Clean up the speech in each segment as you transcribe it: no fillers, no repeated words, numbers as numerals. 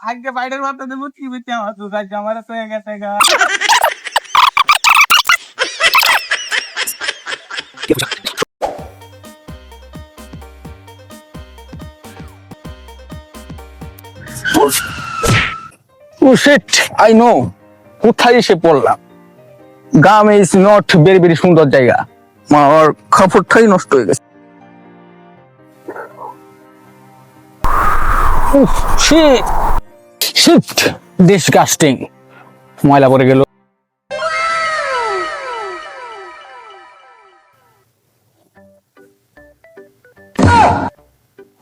আগে বাইরের মাথা দেবো কি বেঁচে আমার তো গাছ আমার তো গেছে গা ও শিট আই নো কোথায় এসে পড়লাম গ্রাম ইজ নট ভেরি ভেরি সুন্দর জায়গা আমার কাপড়টাই নষ্ট হয়ে গেছে শিট শিট ডিসগাস্টিং ময়লা পড়ে গেল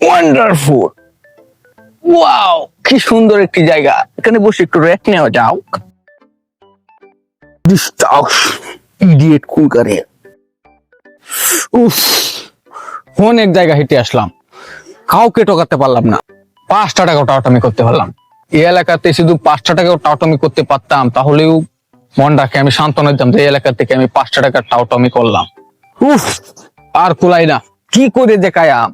ওয়ান্ডারফুল ওয়াও কি সুন্দর একটি জায়গা এখানে বসে একটু রেস্ট নেওয়া যাও ইডিয়েট কুল করে উফ অনেক জায়গা হেঁটে আসলাম কাউকে ঠকাতে পারলাম না 5টা টাকা টাওটামি করতে পারলাম এই এলাকাতে শুধু 5টা টাকা টাওটামি করতে পারতাম তাহলেও মনটাকে আমি সান্ত্বনা দিতাম যে এই এলাকা থেকে আমি 5টা টাকা টাওটামি করলাম উফ আর কুলাই না কি করে যে কায়াম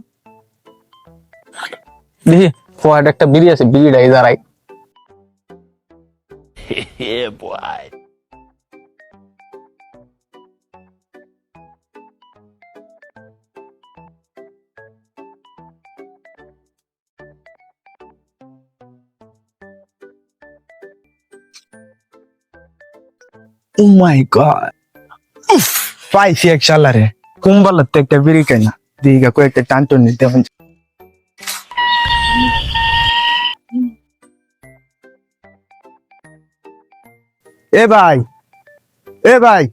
দেখি ফোয়াড একটা বিড়ি আছে বিড়িটা এই দাঁড়াই ও মাই গড পাইছি এক শালারে কুম্বালার তো একটা বিড়ি কেনা দিঘা কয়েকটা টানটন নিতে হবে এ ভাই এ ভাই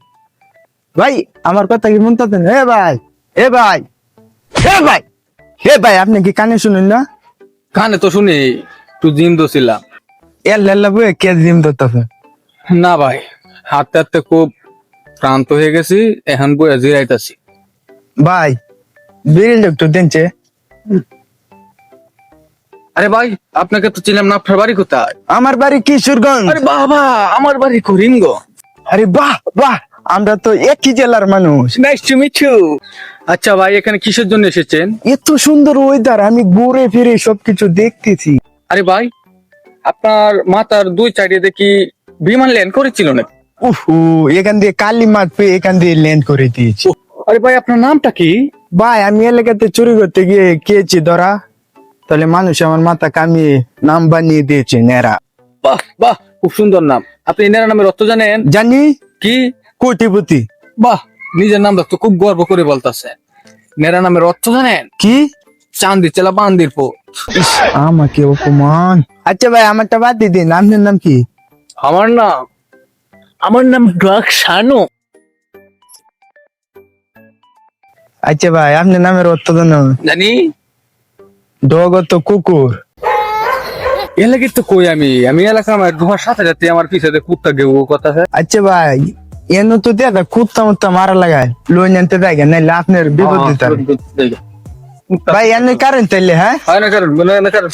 ভাই আমার কথা কি শুনতেছেন এ ভাই এ ভাই এ ভাই এ ভাই আপনি কি কানে শুনেন না কানে তো শুনি তুই জিম দোছিলাম এর লেল্লা বয়ে কে জিম ধরতেছে না ভাই হাঁটতে হাঁটতে খুব ক্লান্ত হয়ে গেছি এখন বইয়া জিরাইতাছি ভাই বিড়িল একটু দিনছে আরে ভাই আপনাকে তো চিনলাম না আপনার বাড়ি কোথায় আমার বাড়ি কিশোরগঞ্জ আরে বাবা আমার বাড়ি করিমগঞ্জ আরে বাহ বাহ আমরা তো একই জেলার মানুষ নাইস টু মিট ইউ আচ্ছা ভাই এখানে কিসের জন্য এসেছেন এত সুন্দর ওয়েদার আমি ঘুরে ফিরে সবকিছু দেখতেছি আরে ভাই আপনার মাথার 2 সাইডে দেখি বিমান ল্যান্ড করেছিল না উহু এখান দিয়ে কালী মাঠ পেয়ে এখান দিয়ে ল্যান্ড করে দিয়েছি আরে ভাই আপনার নামটা কি ভাই আমি এলাকাতে চুরি করতে গিয়ে খেয়েছি ধরা তাহলে মানুষ আমার মাথা কামিয়ে নাম বানিয়ে দিয়েছে নেরা বাহ বাহ খুব সুন্দর নাম আপনি এনার নামের অর্থ জানেন জানি কি কোটিপতি বাহ নিজের নাম তো খুব গর্ব করে বলতেছে নেরা নামের অর্থ জানেন কি চান্দি চেলা বান্দির পো ইস, আমাকে অপমান আচ্ছা ভাই আমারটা বাদ দিয়ে দিন আপনার নাম কি আমার নাম ড্রাগ শানু আচ্ছা ভাই আপনার নামের অর্থ জানো জানি ডগত কুকুর এলাকি তো কই আমি এলাকা আমার তোমার সাথে সাথে আমার পিছনে কুত্তা গেউ কথা আছে আচ্ছা ভাই এনে তো দেখা কুত্তা মুত্তা মারা লাগায় লোন আনতে দেখেন নাইলে আপনার বিপদ দিতে হবে। ভাই এনে কারেন্ট তাইলে হ্যাঁ হয় না কারণ মনে হয় না কারণ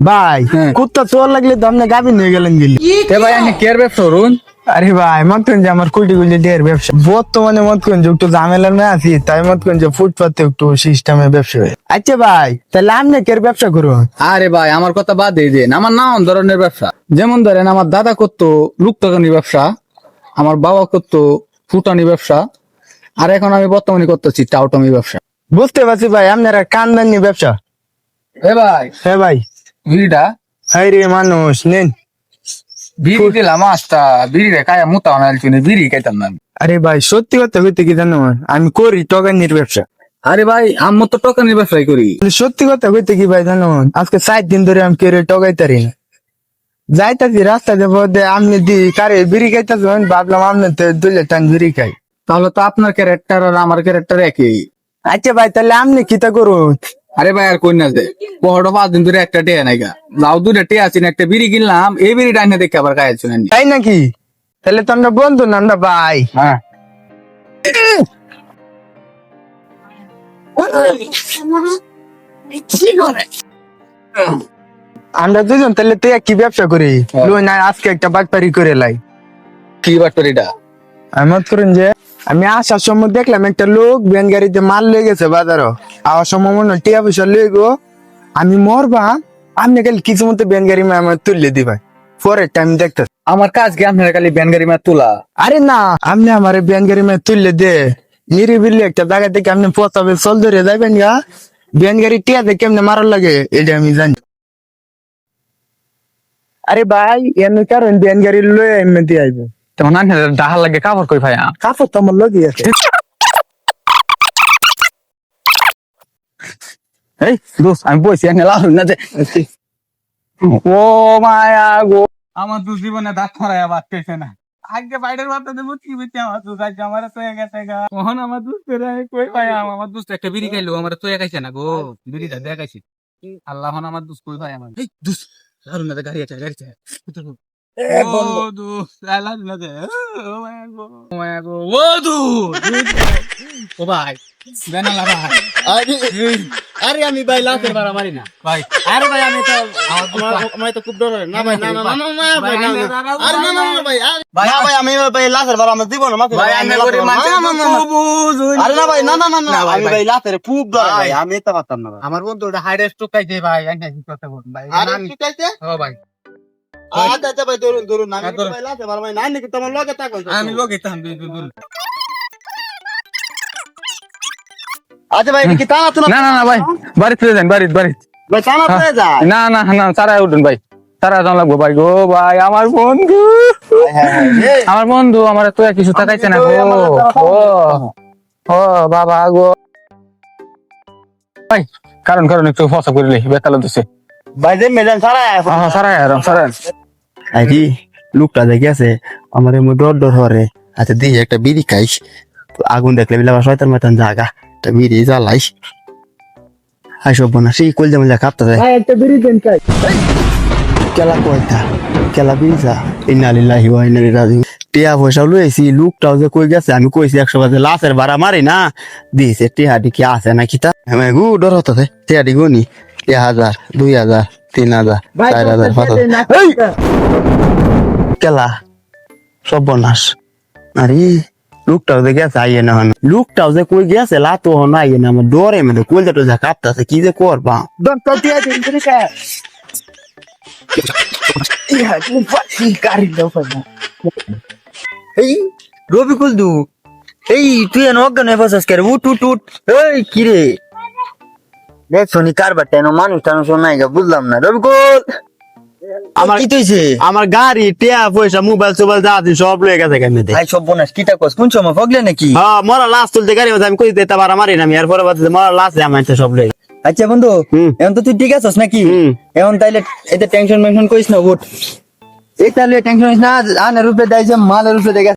ভাই হ্যাঁ। কুত্তা চোর লাগলে তো আপনি গাভী নিয়ে গেলেন গেলি এ ভাই আমি কেয়ার ব্যবসা করুন আরে ভাই মত করেন যে আমার কোটি কোটি ডের ব্যবসা বর্তমানে মত করেন যে একটু ঝামেলা না আছি তাই মত করেন যে ফুটপাতে একটু সিস্টেমে ব্যবসা হয় আচ্ছা ভাই তাহলে আপনি কের ব্যবসা করুন আরে ভাই আমার কথা বাদ দিয়ে দেন আমার নানান ধরনের ব্যবসা যেমন ধরেন আমার দাদা করতো লুকটাকানি ব্যবসা আমার বাবা করতো ফুটানি ব্যবসা আর এখন আমি বর্তমানে করতেছি টাউটামি ব্যবসা বুঝতে পারছি ভাই আপনারা কান্দানি ব্যবসা এ ভাই হ্যাঁ ভাই বিড়িটা হাই রে মানুষ নেন বিড়ি দিলাম আস্তা বিড়ি রে কায়া মুতা আনাইছি বিড়ি খাইতাম না আমি। আরে ভাই সত্যি কথা কইতে কি জানো আমি করি টগানির ব্যবসা আরে ভাই আমি তো টকানির ব্যবসাই করি সত্যি কথা কইতে কি ভাই জানো আজকে 7 দিন ধরে আমি কেড়ে টগাইতারি না যাইতাছি রাস্তা দেবো আপনি দি কারে বিড়ি খাইতেছেন ভাবলাম আপনি তো 2 টান বিড়ি খাই তাহলে তো আপনার ক্যারেক্টার আর আমার ক্যারেক্টার একই আচ্ছা ভাই তাহলে আপনি কিতা করুন আরে ভাই আর কই না দে পড়ো 5 দিন ধরে একটা টিয়া নাইগা লাউ দুটা টিয়া আছে একটা বিড়ি কিনলাম এই বিড়ি ডাইনে দেখে আবার খাই শুনেন তাই নাকি তাহলে তো আমরা বন্ধু না আমরা ভাই হ্যাঁ আমরা দুজন তাহলে তুই কি ব্যবসা করি হ্যাঁ। লোন আজকে একটা বাটপারি করে লাই কি বাটপারিটা আমি মত করেন যে আমি আসার সময় দেখলাম একটা লোক ভ্যান গাড়িতে মাল লয়ে গেছে বাজারও আওয়ার সময় মনে হয় টিয়া পয়সা লয়ে গো আমি মরবা আপনি খালি কিছু মতো ব্যান গাড়ি আমার তুললে দিবাই পরে টাইম দেখতে। আমার কাজ কি আপনার খালি ব্যান গাড়ি মা তোলা? আরে না, আপনি আমার ব্যান গাড়ি তুললে দে নিরিবিলি একটা জায়গা থেকে আপনি পচাবে চল ধরে যাবেন গা। ব্যান গাড়ি টিয়াতে কেমনে মারার লাগে এটা আমি জানি। আরে ভাই এমনি কারণ ব্যান গাড়ি লয়ে এমনি দিয়ে আইবো। তখন আনলে ডাহার লাগে কাপড় কই ভাইয়া? কাপড় তো আমার লগে আছে। এই দোস্ত আমি বইছি এনে লাভ না যে। ও মায়া গো, আমার দু জীবনে দাঁত মারাইয়া বাদ পেয়েছে না। আগে বাইরের বাদ দেবো কি বুঝতে আমার দু গাছ আমার তো গেছে গা। কখন আমার দুধ কই পাইয়া? আমার দুধ একটা বিড়ি খাইলো, আমার তো একাইছে না গো, বিড়িটা দেখাইছি। আল্লাহ আমার দুধ কই পাই? আমার এই দুধ লালু না গাড়ি আছে, গাড়ি আছে। ও দুধ লালু না ও মায়া গো, ও মায়া গো, ও দুধ ও ভাই বেনালা ভাই। আরে আমি ভাই লাখের বাড়া মারি না ভাই আরে ভাই আমি তো আমার তো খুব ডর হয় না ভাই না না না না ভাই না আরে না না ভাই না ভাই আমি ভাই লাখের বাড়া আমার জীবন মাথা ভাই আমি গরিব মানুষ আরে না ভাই না না না আমি ভাই লাখের খুব ডর ভাই আমি তো পারতাম না আমার বন্ধু ওটা হাইডে স্ট্রোক খাইছে ভাই, আমি কি করতে বল ভাই? আরে কি কইতে ও ভাই আচ্ছা আচ্ছা ভাই ধরুন ধরুন আমি ভাই লাখের বাড়া ভাই না নাকি তোমার লগে তাকো আমি লোকে তাম দুল। আচ্ছা ভাই কি টানা তো না না না ভাই বাড়ি ফিরে যান, বাড়ি বাড়ি। ভাই টানা তো যায় না না না তারা উঠুন ভাই, তারা যাওয়া লাগবো ভাই গো। ভাই আমার বন্ধু, আমার বন্ধু আমার তো কিছু তাকাইছে না গো। ও ও বাবা গো ভাই, কারণ কারণ একটু ফসা করিলে বেতাল দিছে। ভাই যে মেজান সারা সারাই আর সারাই আরে লোকটা দেখে আছে আমার এমন ডর ডর হরে। আচ্ছা দিই একটা বিড়ি খাইস, আগুন দেখলে বিলা শয়তান মাতান জাগা একটা বিড়ি জ্বালাইস। আই সব না সেই কল যেমন যা কাঁপতে যায়। ভাই একটা বিড়ি দেন কাই। কেলা কয়টা কেলা বিড়িছা ইন্না লিল্লাহি ওয়া ইন্না ইলাইহি রাজিউন। টিয়া পয়সা লইছি লোকটাও যে কই গেছে আমি কইছি 100 বাজে লাশের ভাড়া মারি না দিছে টিহাডি কি আছে নাকি তা আমি গু ডর হতে টিহাডি গুনি 1000 2000 3000 4000 5000 এই কেলা সর্বনাশ। আরে লোকটাও যে গেছে আইয়ে না হন লোকটাও যে কই গেছে লাতো হন আইয়ে না আমার ডরে মধ্যে কইলটা তো যা কাঁপতাছে কি যে করবা। ডক্টর টিয়া দিন করে কা। ইয়া কি ফাটি গাড়ি দাও ফাটা। এই রবিকুল দু এই তুই এন অজ্ঞান হয়ে বসেছিস কে রে? উঠ উঠ উঠ এই কি রে দেখ শনি কারবার তেন মানুষ টানুষ নাই গা বুঝলাম না। রবিকুল আমার কি তুইছে? আমার গাড়ি টিয়া পয়সা মোবাইল সোবাইল যা আছে সব লয়ে গেছে কেমনে দে। ভাই সব বোনাস কিটা কস কোন সময় ভগলে নাকি? হ্যাঁ মরা লাশ তুলতে গাড়ি আমি কই দিতে পারা মারি না আমি এরপরে বাদে মরা লাশ আমার তো সব লয়ে। আচ্ছা বন্ধু হুম। এখন তো তুই ঠিক আছিস নাকি? হুম। এখন তাইলে এতে টেনশন মেনশন করিস না উঠ। এই তাহলে টেনশন করিস না আনের রূপে দেয় যে মালের রূপে দেখে